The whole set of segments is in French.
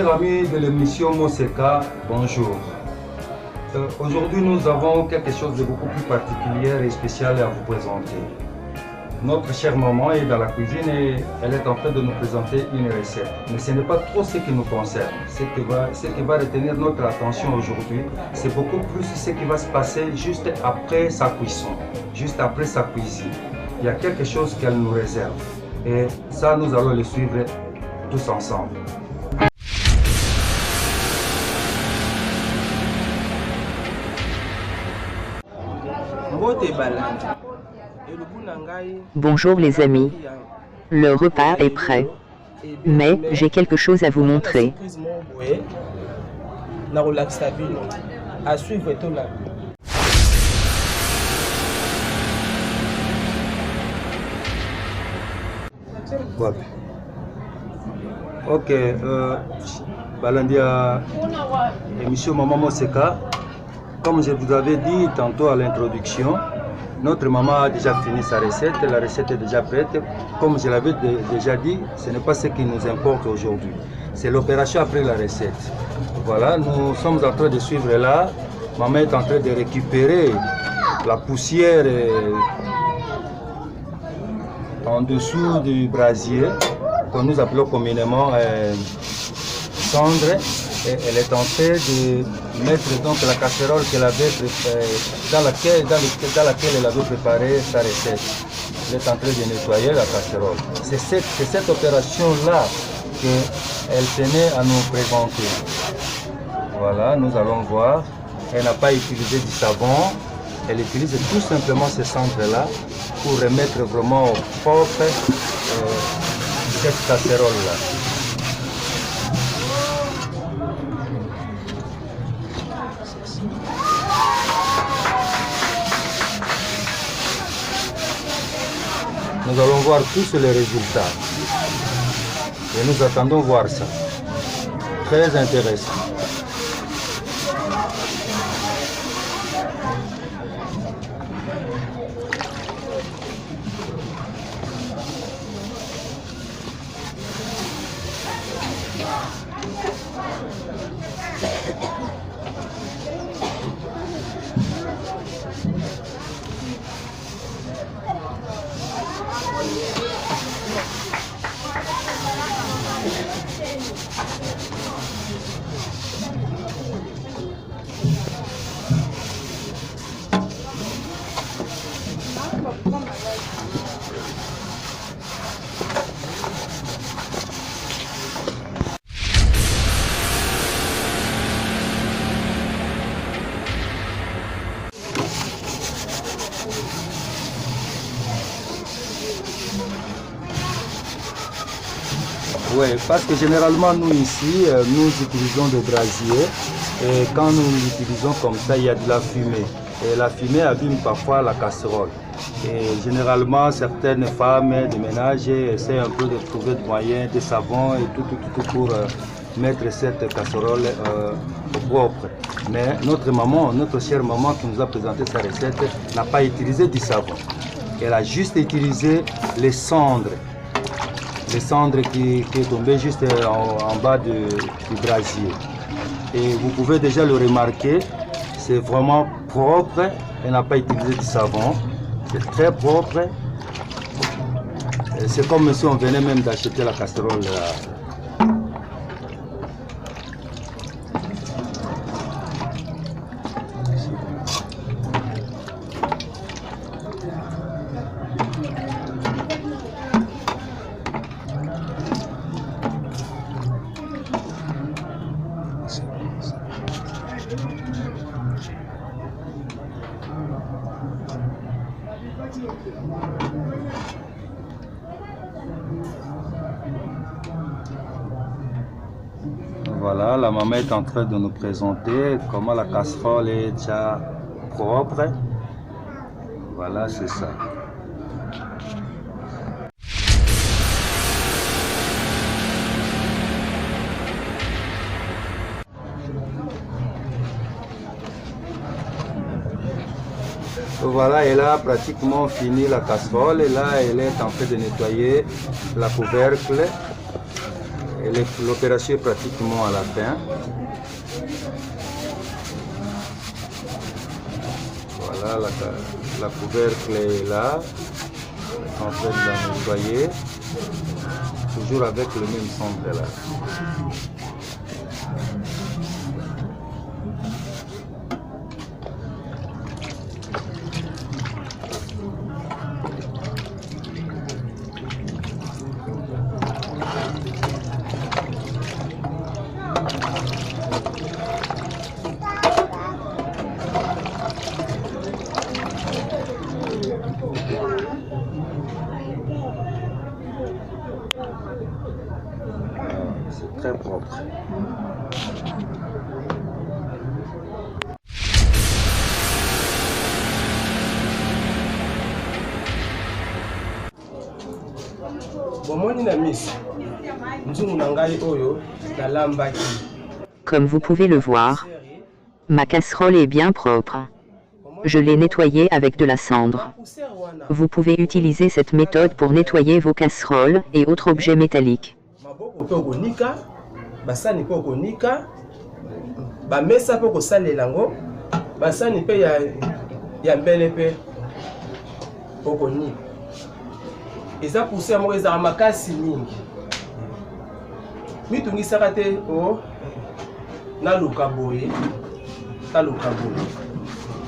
Chers amis de l'émission Moseka, bonjour. Aujourd'hui, nous avons quelque chose de beaucoup plus particulier et spécial à vous présenter. Notre chère maman est dans la cuisine et elle est en train de nous présenter une recette. Mais ce n'est pas trop ce qui nous concerne. Ce qui va retenir notre attention aujourd'hui, c'est beaucoup plus ce qui va se passer juste après sa cuisson, juste après sa cuisine. Il y a quelque chose qu'elle nous réserve. Et ça, nous allons le suivre tous ensemble. Bonjour les amis, le repas est prêt, mais j'ai quelque chose à vous montrer. Ok, Balandia, émission Maman Moseka, comme je vous avais dit tantôt à l'introduction, notre maman a déjà fini sa recette, la recette est déjà prête. Comme je l'avais déjà dit, ce n'est pas ce qui nous importe aujourd'hui, c'est l'opération après la recette. Voilà, nous sommes en train de suivre là, maman est en train de récupérer la poussière en dessous du brasier, que nous appelons communément cendre. Et elle est en train de mettre donc la casserole dans laquelle elle avait préparé sa recette. Elle est en train de nettoyer la casserole. C'est cette opération-là qu'elle tenait à nous présenter. Voilà, nous allons voir. Elle n'a pas utilisé du savon. Elle utilise tout simplement ce centre-là pour remettre vraiment au propre cette casserole-là. Nous allons voir tous les résultats et nous attendons voir ça. Très intéressant. Oui, parce que généralement nous ici, nous utilisons des brasiers et quand nous l'utilisons comme ça, il y a de la fumée. Et la fumée abîme parfois la casserole. Et généralement, certaines femmes de ménage essaient un peu de trouver des moyens, des savons et tout pour mettre cette casserole au propre. Mais notre maman, notre chère maman qui nous a présenté sa recette, n'a pas utilisé du savon. Elle a juste utilisé les cendres. Les cendres qui est tombé juste en bas du brasier. Et vous pouvez déjà le remarquer, c'est vraiment propre. Elle n'a pas utilisé du savon. C'est très propre. C'est comme si on venait même d'acheter la casserole. Voilà, la maman est en train de nous présenter comment la casserole est déjà propre. Voilà, c'est ça. Voilà, elle a pratiquement fini la casserole et là elle est en train de nettoyer la couvercle. L'opération est pratiquement à la fin. Voilà, la couvercle est là. On est en train de la nettoyer. Toujours avec le même centre là. C'est très propre. Comme vous pouvez le voir, ma casserole est bien propre. Je l'ai nettoyée avec de la cendre. Vous pouvez utiliser cette méthode pour nettoyer vos casseroles et autres objets métalliques. Eza poussière moko ezala makasi mingi mitungisaka te o naluka boye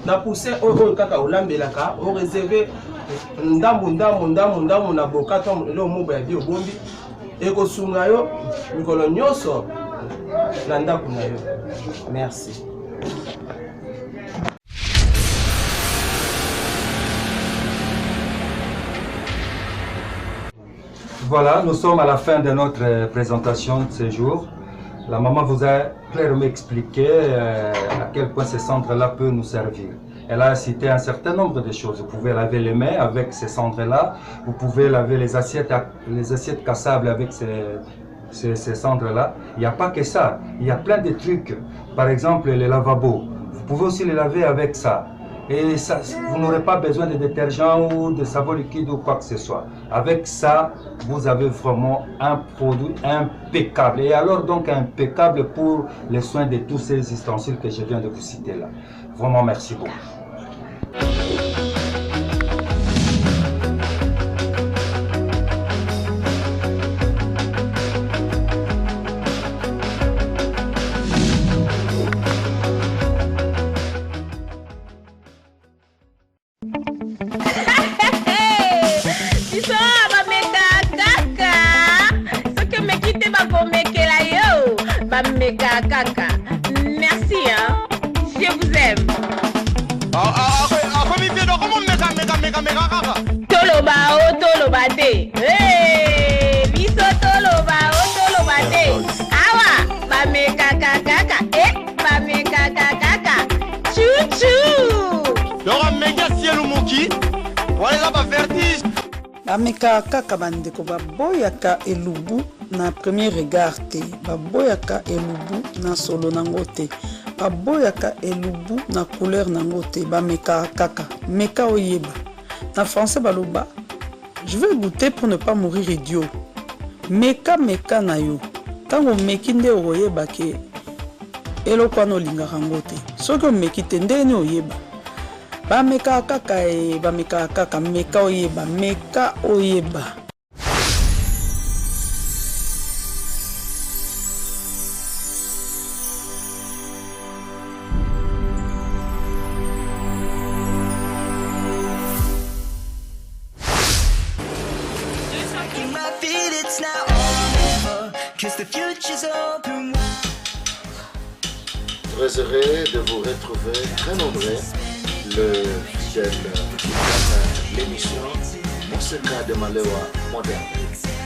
na poussière oyo kaka olambelaka o réserver ndambu na bokato lelo mobo ya bio bombi ekosunga yo mikolo nyonso na ndako na yo. Merci. Voilà, nous sommes à la fin de notre présentation de ce jour. La maman vous a clairement expliqué à quel point ce centre-là peut nous servir. Elle a cité un certain nombre de choses. Vous pouvez laver les mains avec ces centres-là. Vous pouvez laver les assiettes cassables avec ces centres-là. Il n'y a pas que ça. Il y a plein de trucs. Par exemple, les lavabos. Vous pouvez aussi les laver avec ça. Et ça, vous n'aurez pas besoin de détergent ou de savon liquide ou quoi que ce soit. Avec ça, vous avez vraiment un produit impeccable. Et alors donc impeccable pour les soins de tous ces ustensiles que je viens de vous citer là. Vraiment merci beaucoup. Merci, hein. Je vous aime. Toloba o toloba de. Hey, biso toloba o toloba de. Awa, ba meka kaka. Ba meka kaka. Chou. Dora mega cielo moki. Wala ba vertige. Bameka kaka bandeko baboyaka elubu na premier regard te, baboyaka elubu na solo nango te, baboyaka elubu na couleur nango te, bameka kaka, meka oyeba. Na français baloba, je vais goûter pour ne pas mourir idiot. Meka na yo, tango meki nde oyeba ke eloko wana olingaka yango te. Soki omeki te ndeni oyeba. Bameka kaka bameka kaka, meka oyeba. Très heureux de vous retrouver très nombreux. Le fidèle l'émission Monseka de Malewa moderne.